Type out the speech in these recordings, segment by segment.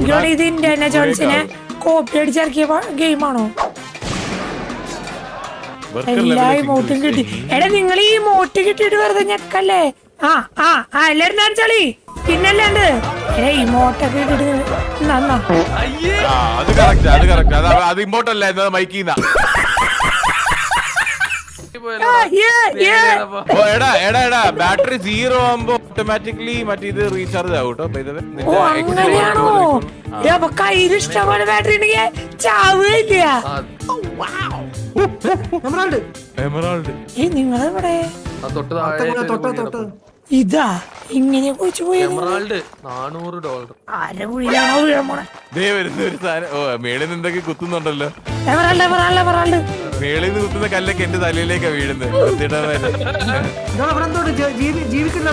എനിക്കോട് ഇത് Indiana ജോൺസിനെ copy അടിച്ചിറക്കിയ ഗെയിമാണോ? എല്ലാ ഇമോട്ടും കിട്ടി. എടാ നിങ്ങൾ ഈ ഇമോട്ട് കിട്ടിയിട്ട് വെറുതെ ഞെക്കല്ലേ? എല്ലാരും കാണിച്ചോളി. പിന്നല്ലാണ്ട് ഇമോട്ടൊക്കെ ഇട്ടിട്ട് നന്നാ. ബാറ്ററി 0 ആകുമ്പോ ഓട്ടോമാറ്റിക്കലി മറ്റേ ഇത് റീചാർജ് ആവും കേട്ടോ. അങ്ങനെയാണോ? കയ്യിൽ ഇഷ്ടംപോലെ ബാറ്ററി ഉണ്ടെങ്കിൽ ചാവുകയില്ല. നിങ്ങളെവിടെ ഇതാ ഇങ്ങനെ കുഴിച്ചു പോയി? $400. ആരെ കുഴിയിലാണോ വീഴാൻ പോണെ? മേളിൽ നിന്ന് എന്തൊക്കെ കുത്തുന്നുണ്ടല്ലോ. മേളിൽ നിന്ന് കുത്തുന്ന കല്ലൊക്കെ എന്റെ തലയിലേക്കാ വീഴുന്നത്. ജീവിക്കുന്നില്ലേ?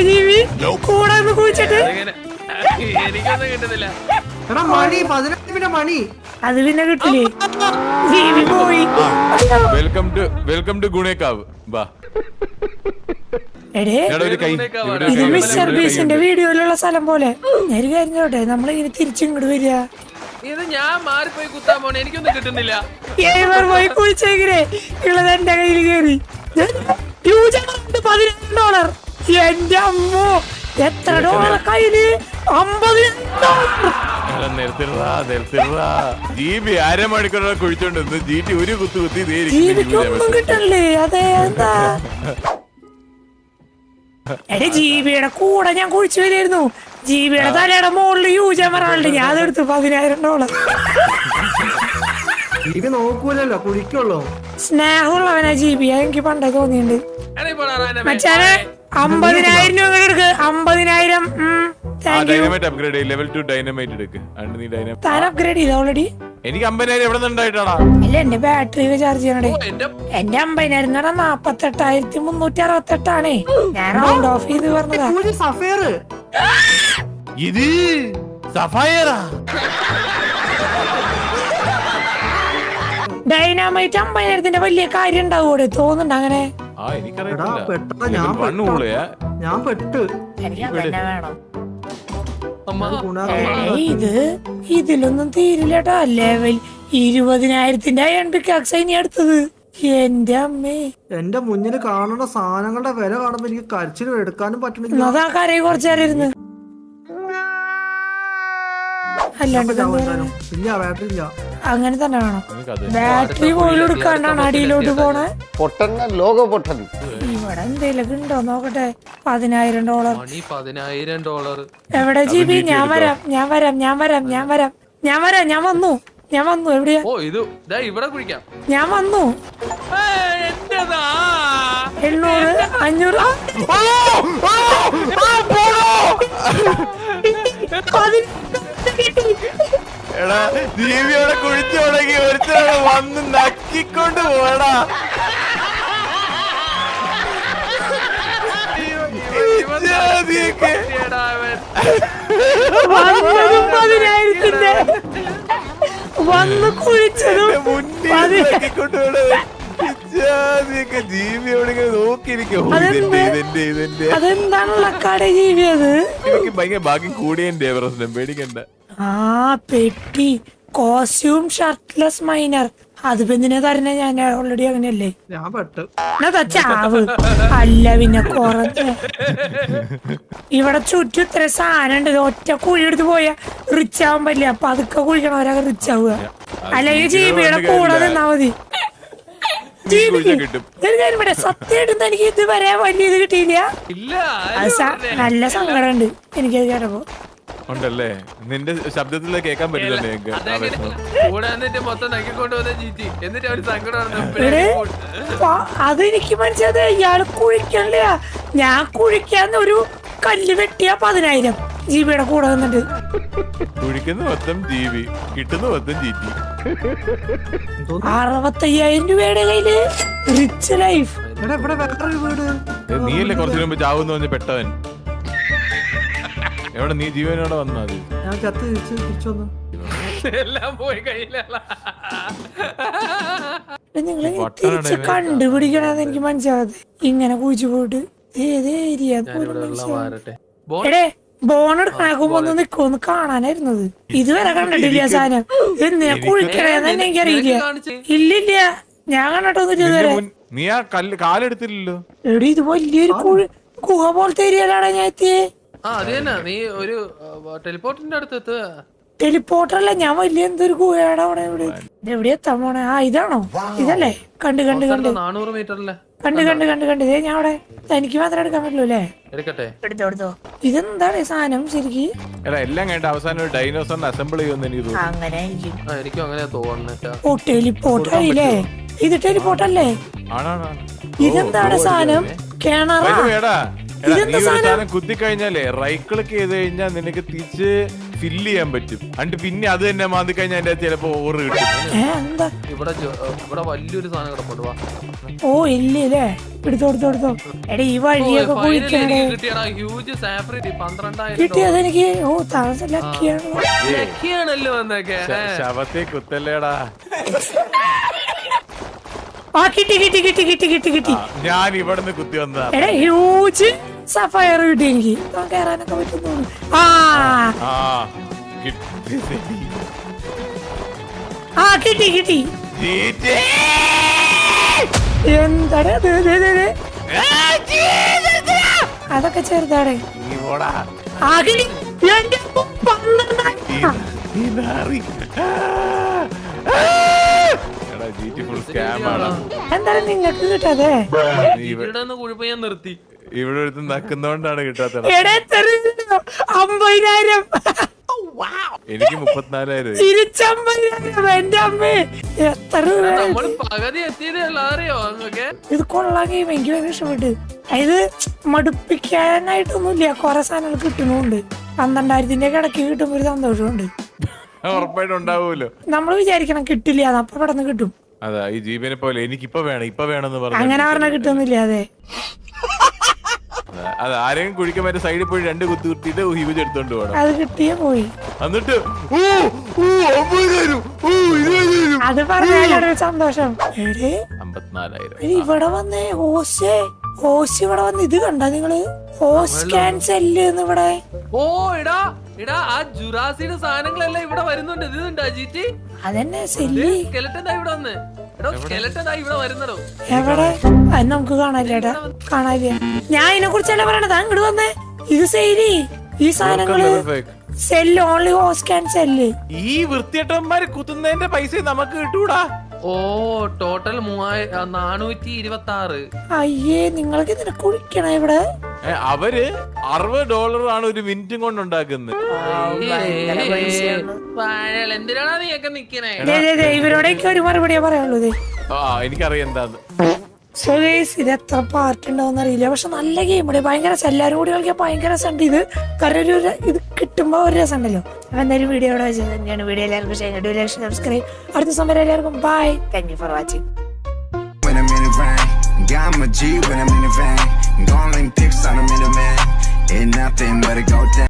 ജീവി കൂടെ കുഴിച്ചിട്ട് എനിക്കൊന്നും കിട്ടുന്നില്ല. മണി അത് പിന്നെ കിട്ടില്ലേ? ജീവി പോയി. Welcome to Gunekkavu. ഇത് മിസ്റ്റർ ബീസിന്റെ വീഡിയോയിലുള്ള സ്ഥലം പോലെ. ഒരു കാര്യം ചോട്ടെ, നമ്മളിങ്ങനെ തിരിച്ചിങ്ങോട്ട് വരിക. ഇത് ഞാൻ മാറിപ്പോയി കുത്താൻ പോണേ, എനിക്കൊന്നും കിട്ടുന്നില്ല. പോയി കുഴിച്ചേക്കില്ലേ ഉള്ളത് എന്റെ കയ്യിൽ കയറി. $10,000. എന്റെ അമ്മോ, എത്ര ഡോളർ കയ്യില്? $50,000. ജീവി അരമണിക്കൂറോടെ കുഴിച്ചോണ്ട് ജീറ്റി ഒരു കുത്തു കുത്തി ജീവിക്കൊന്നും കിട്ടല്ലേ? അതെ, എന്താ എടെ ജീവിയുടെ കൂടെ ഞാൻ കുഴിച്ചു വരായിരുന്നു. ജീവിയുടെ തലയുടെ മുകളിൽ യൂസ് എമറാൾഡ് ഞാൻ അതെടുത്തു. $10,000. നോക്കൂലല്ലോ, കുഴിക്കുള്ളൂ. സ്നേഹമുള്ളവനാ ജീവി, എനിക്ക് പണ്ടേ തോന്നിയിട്ടുണ്ട്. മച്ചാനെ 50,000 രൂപ എടുക്ക്. 50,000. താൻ അപ്ഗ്രേഡ് ചെയ്ത ഓൾറെഡി? എനിക്ക് 50,000 എവിടെ നിന്നുണ്ടായിട്ടാണോ? അല്ല, എന്റെ ബാറ്ററി ചാർജ് ചെയ്യണേ. എന്റെ 50,000 48,368 ഞാൻ റൗണ്ട് ഓഫ് ചെയ്ത് പറഞ്ഞതാ. ഇത് സഫയറാ. ഡൈനാമൈറ്റ് 50,000 വലിയ കാര്യം ഉണ്ടാവൂടെ? തോന്നുന്നുണ്ട് അങ്ങനെ. ഞാൻ പെട്ട്. ഇതിലൊന്നും തീരില്ലട്ടാ. ലെവൽ 20,000 അയൺ പിക്കാക്സ് ഇനി അടുത്തത്. എന്റെ അമ്മേ, എന്റെ മുന്നിൽ കാണുന്ന സാധനങ്ങളുടെ വില കാണുമ്പോ എനിക്ക് കരച്ചിൽ എടുക്കാനും പറ്റണില്ല. അതാ കരയെ കുറച്ചേരം ഇരുന്ന്. അല്ലാണ്ട് ഇല്ല, ബാറ്ററി ഇല്ല. അങ്ങനെ തന്നെ വേണം. ബാറ്ററി പോലും എടുക്കാണ്ടാണ് അടിയിലോട്ട് പോണേ. ഇവിടെ എന്തേലൊക്കെ ഉണ്ടോ നോക്കട്ടെ. $10,000. എവിടെ ജീവി? ഞാൻ വന്നു. എവിടെയാ? ഇവിടെ കുഴിക്കാം. ഞാൻ വന്നു. 800, 500. എടാ, ജീവിയോടെ കുഴിച്ചു തുടങ്ങി. ഒരുത്തരോടെ വന്ന് നക്കിക്കൊണ്ട് പോടാ. വന്ന് കുഴിച്ചതും ജീവിയോടെ നോക്കിയിരിക്കും. അതെന്താണുള്ള കട ജീവി? അത് എനിക്ക് ഭയങ്കര ഭാഗ്യം കൂടിയതിന്റെ പ്രശ്നം. പേടിക്കണ്ട. പെട്ടി കോസ്റ്റ്യൂം ഷർട്ട്ലെസ് മൈനർ. അത് എന്തിനാ തരണേ? ഞാൻ ഓൾറെഡി അങ്ങനെയല്ലേ. ചാവ് അല്ല പിന്നെ കുറച്ച്. ഇവിടെ ചുറ്റും ഇത്ര സാധനം ഉണ്ട്. ഒറ്റ കുഴി എടുത്ത് പോയാ റിച്ച് ആവാൻ പറ്റില്ല. അപ്പൊ അതൊക്കെ കുഴിക്കണവരൊക്കെ റിച്ച് ആവുക. അല്ലെങ്കിൽ ജീവിയുടെ കൂടെ നിന്നാ മതി. സത്യമായിട്ടും എനിക്ക് ഇതുവരെ വലിയ ഇത് കിട്ടിയില്ല. നല്ല സങ്കടമുണ്ട് എനിക്കത് കേട്ടപ്പോ. ഉണ്ടല്ലേ? നിന്റെ ശബ്ദത്തിൽ കേൾക്കാൻ പറ്റില്ലല്ലേ? അതെനിക്ക് മനസ്സിലായത് ഇയാള് കുഴിക്കണില്ല. ഞാൻ കുഴിക്കാന്ന് ഒരു കല്ല് വെട്ടിയ 10,000 ജീവിയുടെ കൂടെ വന്നിട്ട്. കുഴിക്കുന്ന മൊത്തം ജീവി, കിട്ടുന്ന മൊത്തം ജീറ്റി. 65,000 രൂപയുടെ കയ്യില് റിച്ച് ലൈഫ്. നീയല്ലേ കുറച്ചു മുമ്പ് ചാവെന്ന് പറഞ്ഞ് പെട്ടവൻ. എവിടെ നീ ജീവനോടെ വന്നത്? ഞാൻ ചത്ത് തിരിച്ചു വന്നു. എല്ലാം പോയി കയ്യിലുള്ള. നിങ്ങള് തിരിച്ച് കണ്ടുപിടിക്കണമെന്ന് എനിക്ക് മനസ്സിലാവാതെ ഇങ്ങനെ കുഴിച്ചു പോയിട്ട് ഏത് ഏരിയ എടേ ബോണെടുക്കണാക്കുമ്പോ ഒന്ന് നിക്കൊന്ന് കാണാനായിരുന്നത്. ഇതുവരെ കണ്ടിട്ടില്ല സാധനം. എന്തിനാ കുഴിക്കണേന്ന് തന്നെ എനിക്കറിയില്ല. ഇല്ലില്ല ഞാൻ കണ്ടിട്ടൊന്നുമില്ല ഇതുവരെ. നീ ആ കാലെടുത്തില്ലല്ലോ. എടി ഇത് വലിയൊരു ഗുഹ പോലത്തെ ഏരിയയിലാണ് ഞാൻ എത്തിയേ. അത് തന്നെ നീ ഒരു ടെലിപോർട്ടിന്റെ അടുത്ത് എത്തുക. ടെലിപോർട്ടറല്ല, ഞാൻ വലിയ എന്തൊരു ഗുഹയുടെ അവിടെ എവിടെ എത്താൻ പോണേ? ആ ഇതാണോ? ഇതല്ലേ? കണ്ട് 400 മീറ്ററിലെ കണ്ട് ഇതേ ഞാൻ അവിടെ. എനിക്ക് മാത്രം എടുക്കാൻ പറ്റുള്ളൂ അല്ലേ? എടുക്കട്ടെ. എടുത്തോ. ഇതെന്താണ് സാധനം ശരിക്കും? എല്ലാം കഴിഞ്ഞ അവസാനം ഒരു ഡൈനോസറിനെ അസംബിൾ ചെയ്യുമെന്ന് എനിക്ക് തോന്നുന്നു. അങ്ങനെ എനിക്കും അങ്ങനെ തോന്നുന്നു. ഓ ടെലിപോർട്ട് ആയില്ലേ? ഇത് ടെലിപോർട്ട് അല്ലേ? ഇതെന്താണ് സാധനം? കിണറാ? കുത്തി കഴിഞ്ഞാലേ റൈറ്റ് ക്ലിക്ക് ചെയ്ത് കഴിഞ്ഞാൽ നിനക്ക് തിരിച്ച് ഫില്ല് ചെയ്യാൻ പറ്റും. എന്നിട്ട് പിന്നെ അത് തന്നെ മാന്തി കഴിഞ്ഞാൽ അതിന്റെ ചിലപ്പോ ഓറ് കിട്ടും. ഇവിടെ വലിയൊരു സാധനം കിടപ്പുണ്ട്. ഓ ഇല്ലേ? എടുത്തോ. എടാ ഈ വഴിയൊക്കെ കിട്ടിയത് എനിക്ക്. ഓ താമസം ലക്കിയാണല്ലോ എന്നൊക്കെ. ശവത്തെ കുത്തല്ലേടാ. ആ കിട്ടി. ഞാൻ ഇവിടുന്ന് കുത്തി വന്നതാ. എടാ ഹ്യൂജ് സഫയർ കിട്ടി എനിക്ക്. കേറാനൊക്കെ പറ്റുന്നു. കിട്ടി. എന്താടാ അതൊക്കെ ചെറുതാടേ. എന്തായാലും നിങ്ങൾക്ക് കിട്ടാതെ നിർത്തി. ഇവിടെ എടുത്ത് നക്കുന്നോണ്ടാണ് കിട്ടാത്തത്. 50,000. എനിക്ക് 34,000. എന്റെ അമ്മേ എത്ര പകുതി എത്തിയതല്ലോ അറിയോ? ഇത് കൊള്ളാൻ ഗെയിം എനിക്ക് ഭയങ്കര ഇഷ്ടപ്പെട്ടു. ഇത് മടുപ്പിക്കാനായിട്ടൊന്നുമില്ല, കൊറേ സാധനങ്ങൾ കിട്ടുന്നുണ്ട്. 12,000 ഇടയ്ക്ക് കിട്ടുമ്പോ ഒരു സന്തോഷമുണ്ട്. ഉറപ്പായിട്ടും ഉണ്ടാവൂലോ. നമ്മൾ വിചാരിക്കണം കിട്ടില്ല, അപ്പൊ പെട്ടെന്ന് കിട്ടും. അതാ ഈ ജീവനെ പോലെ എനിക്ക് ഇപ്പൊ വേണമെന്ന് പറഞ്ഞു. അങ്ങനെ പറഞ്ഞാൽ കിട്ടുന്നില്ല. അതെ അത് ആരെങ്കിലും കുഴിക്കാൻ പറ്റിയ സൈഡിൽ പോയി 2 കുത്തി കുത്തിയിട്ട് ഹ്യൂജ് എടുത്തോണ്ട് പോകണം. അത് കിട്ടിയേ പോയി. എന്നിട്ട് അത് പറഞ്ഞാലൊരു സന്തോഷം. 54,000 ഇവിടെ വന്നേ ഹോസ് ഇവിടെ വന്ന് ഇത് കണ്ട നിങ്ങള്? ഹോസ് ക്യാൻസല് ഇവിടെ. ഓ ഇടാ ആ ജുറാസിയുടെ സാധനങ്ങളെല്ലാം ഇവിടെ വരുന്നുണ്ട്. ഇതുണ്ട് അജിറ്റ്. അതന്നെ സെല്ലി സ്കെലറ്റൻ ഇവിടെ വന്ന്. സ്കെലറ്റൻ ഇവിടെ വരുന്നോ? എവിടെ? അത് നമുക്ക് കാണാനില്ലേടാ, കാണാനില്ല. ഞാൻ ഇതിനെ കുറിച്ചല്ല പറയണത്. അങ്ങോട്ട് വന്നേ. ഇത് സെയിലി ഈ സാധനങ്ങള് സെല്ല് ഓൺലി ഹോസ് ക്യാൻസല്. ഈ വൃത്തിയേട്ടന്മാര് കുത്തുന്നതിന്റെ പൈസ നമുക്ക് കിട്ടൂടാ. ഓ ടോട്ടൽ 426. അയ്യേ നിങ്ങൾക്ക് ഇതിനെ കുഴിക്കണ ഇവിടെ. അവര് $60 ആണ് ഒരു മിനിറ്റും കൊണ്ട് ഉണ്ടാക്കുന്നത്. എന്തിനാണ് നീയൊക്കെ നിക്കണേ? ഇവരോടൊക്കെ ഒരു മറുപടിയാ പറയുള്ളൂ. എനിക്കറിയാം എന്താന്ന്. സോ ഗൈസ്, ഇത് എത്ര പാർട്ട് ഉണ്ടാവും അറിയില്ല, പക്ഷെ നല്ല ഗെയിം. ഭയങ്കര എല്ലാവരും കൂടി കളിക്കാൻ ഭയങ്കര രസമുണ്ട് ഇത്. കാരണം ഇത് കിട്ടുമ്പോ ഒരു രസം ഉണ്ടല്ലോ. അപ്പൊ എന്തായാലും വീഡിയോ ഇവിടെ വെച്ചത് തന്നെയാണ്. വീഡിയോ എല്ലാവർക്കും സബ്സ്ക്രൈബ്. അടുത്ത സമയം എല്ലാവർക്കും bye. Thank you for watching. Got my G when I'm in the van. Gone pics on a minute man. Ain't nothing but a go down.